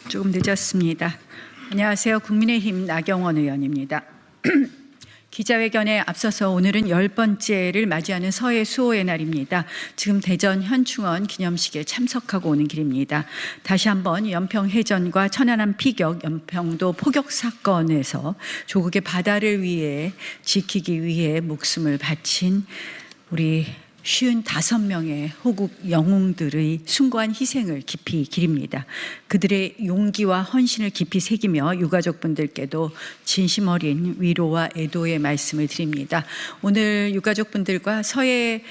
조금 늦었습니다. 안녕하세요. 국민의힘 나경원 의원입니다. 기자회견에 앞서서 오늘은 10번째를 맞이하는 서해 수호의 날입니다. 지금 대전 현충원 기념식에 참석하고 오는 길입니다. 다시 한번 연평해전과 천안함 피격, 연평도 포격 사건에서 조국의 바다를 위해 지키기 위해 목숨을 바친 우리 55명의 호국 영웅들의 숭고한 희생을 깊이 기립니다. 그들의 용기와 헌신을 깊이 새기며 유가족분들께도 진심 어린 위로와 애도의 말씀을 드립니다. 오늘 유가족분들과 서해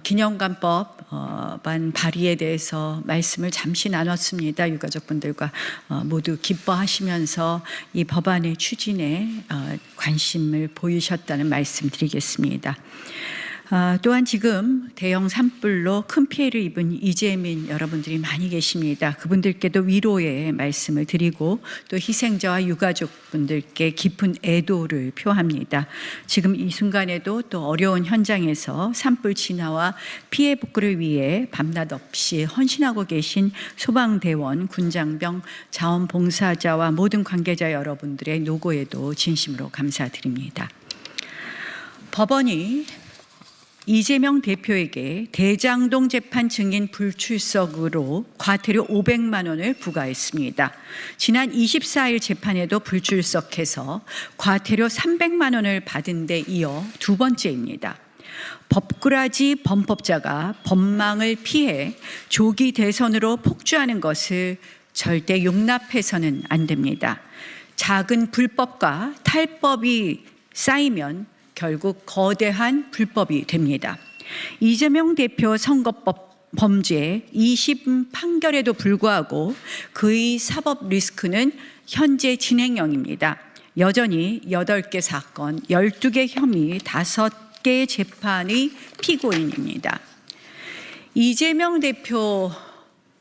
기념관법안 발의에 대해서 말씀을 잠시 나눴습니다. 유가족분들과 모두 기뻐하시면서 이 법안의 추진에 관심을 보이셨다는 말씀 드리겠습니다. 또한 지금 대형 산불로 큰 피해를 입은 이재민 여러분들이 많이 계십니다. 그분들께도 위로의 말씀을 드리고 또 희생자와 유가족분들께 깊은 애도를 표합니다. 지금 이 순간에도 또 어려운 현장에서 산불 진화와 피해 복구를 위해 밤낮 없이 헌신하고 계신 소방대원, 군장병, 자원봉사자와 모든 관계자 여러분들의 노고에도 진심으로 감사드립니다. 법원이 이재명 대표에게 대장동 재판 증인 불출석으로 과태료 500만 원을 부과했습니다. 지난 24일 재판에도 불출석해서 과태료 300만 원을 받은 데 이어 두 번째입니다. 법꾸라지 범법자가 법망을 피해 조기 대선으로 폭주하는 것을 절대 용납해서는 안 됩니다. 작은 불법과 탈법이 쌓이면 결국 거대한 불법이 됩니다. 이재명 대표 선거법 범죄 2심 판결에도 불구하고 그의 사법 리스크는 현재 진행형입니다. 여전히 8개 사건, 12개 혐의, 5개의 재판의 피고인입니다. 이재명 대표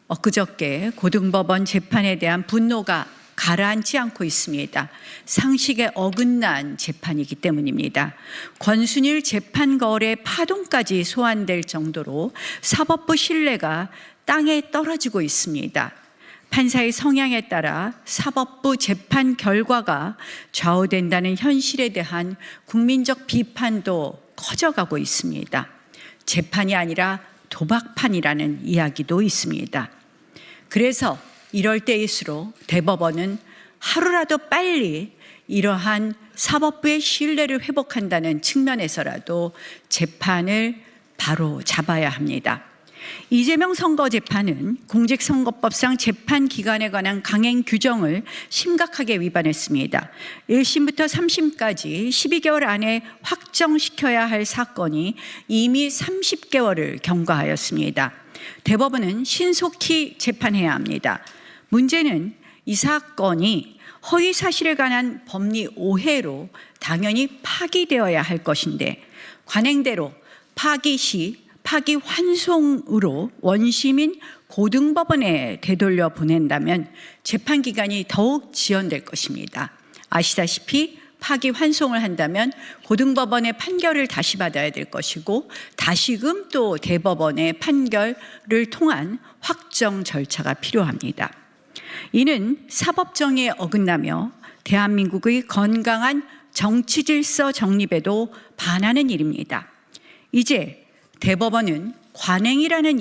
엊그저께 고등법원 재판에 대한 분노가 가라앉지 않고 있습니다. 상식에 어긋난 재판이기 때문입니다. 권순일 재판거래 파동까지 소환될 정도로 사법부 신뢰가 땅에 떨어지고 있습니다. 판사의 성향에 따라 사법부 재판 결과가 좌우된다는 현실에 대한 국민적 비판도 커져가고 있습니다. 재판이 아니라 도박판이라는 이야기도 있습니다. 그래서 이럴 때일수록 대법원은 하루라도 빨리 이러한 사법부의 신뢰를 회복한다는 측면에서라도 재판을 바로 잡아야 합니다. 이재명 선거재판은 공직선거법상 재판 기간에 관한 강행 규정을 심각하게 위반했습니다. 1심부터 3심까지 12개월 안에 확정시켜야 할 사건이 이미 30개월을 경과하였습니다. 대법원은 신속히 재판해야 합니다. 문제는 이 사건이 허위 사실에 관한 법리 오해로 당연히 파기되어야 할 것인데 관행대로 파기 시 파기 환송으로 원심인 고등법원에 되돌려 보낸다면 재판 기간이 더욱 지연될 것입니다. 아시다시피 파기 환송을 한다면 고등법원의 판결을 다시 받아야 될 것이고 다시금 또 대법원의 판결을 통한 확정 절차가 필요합니다. 이는 사법정의에 어긋나며 대한민국의 건강한 정치질서 정립에도 반하는 일입니다. 이제 대법원은 관행이라는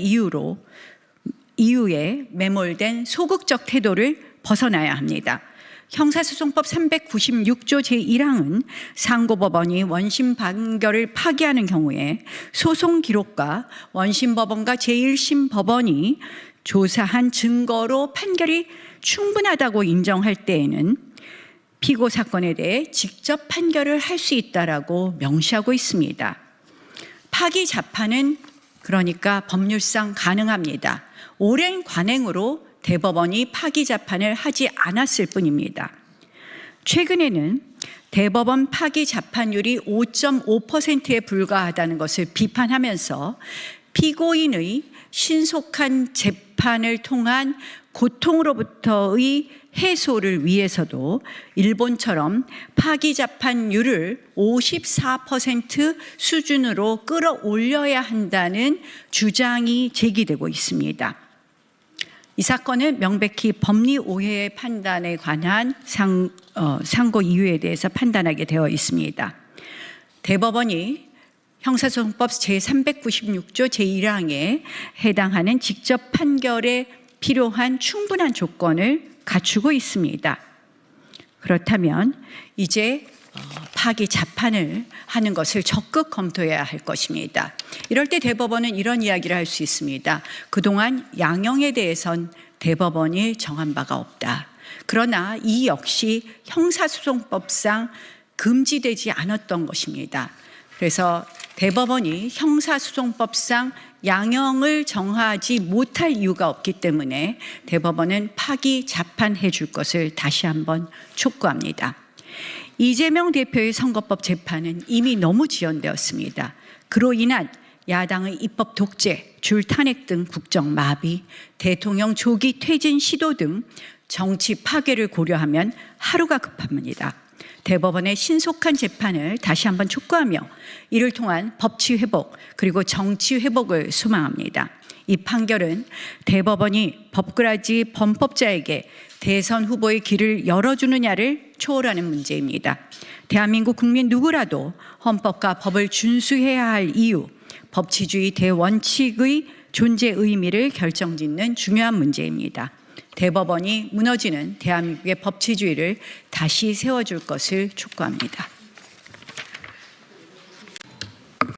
이유에 매몰된 소극적 태도를 벗어나야 합니다. 형사소송법 396조 제1항은 상고법원이 원심 판결을 파기하는 경우에 소송 기록과 원심법원과 제1심 법원이 조사한 증거로 판결이 충분하다고 인정할 때에는 피고 사건에 대해 직접 판결을 할 수 있다라고 명시하고 있습니다. 파기 자판은 그러니까 법률상 가능합니다. 오랜 관행으로 대법원이 파기 자판을 하지 않았을 뿐입니다. 최근에는 대법원 파기 자판율이 5.5%에 불과하다는 것을 비판하면서 피고인의 신속한 재판을 통한 고통으로부터의 해소를 위해서도 일본처럼 파기 자판율을 54% 수준으로 끌어올려야 한다는 주장이 제기되고 있습니다. 이 사건은 명백히 법리 오해의 판단에 관한 상고 이유에 대해서 판단하게 되어 있습니다. 대법원이 형사소송법 제396조 제1항에 해당하는 직접 판결에 필요한 충분한 조건을 갖추고 있습니다. 그렇다면 이제 파기 자판을 하는 것을 적극 검토해야 할 것입니다. 이럴 때 대법원은 이런 이야기를 할 수 있습니다. 그동안 양형에 대해선 대법원이 정한 바가 없다. 그러나 이 역시 형사소송법상 금지되지 않았던 것입니다. 그래서 대법원이 형사소송법상 양형을 정하지 못할 이유가 없기 때문에 대법원은 파기 자판해 줄 것을 다시 한번 촉구합니다. 이재명 대표의 선거법 재판은 이미 너무 지연되었습니다. 그로 인한 야당의 입법 독재, 줄탄핵 등 국정 마비, 대통령 조기 퇴진 시도 등 정치 파괴를 고려하면 하루가 급합니다. 대법원의 신속한 재판을 다시 한번 촉구하며 이를 통한 법치 회복 그리고 정치 회복을 소망합니다. 이 판결은 대법원이 법꾸라지 범법자에게 대선 후보의 길을 열어주느냐를 초월하는 문제입니다. 대한민국 국민 누구라도 헌법과 법을 준수해야 할 이유, 법치주의 대원칙의 존재 의미를 결정짓는 중요한 문제입니다. 대법원이 무너지는 대한민국의 법치주의를 다시 세워줄 것을 촉구합니다.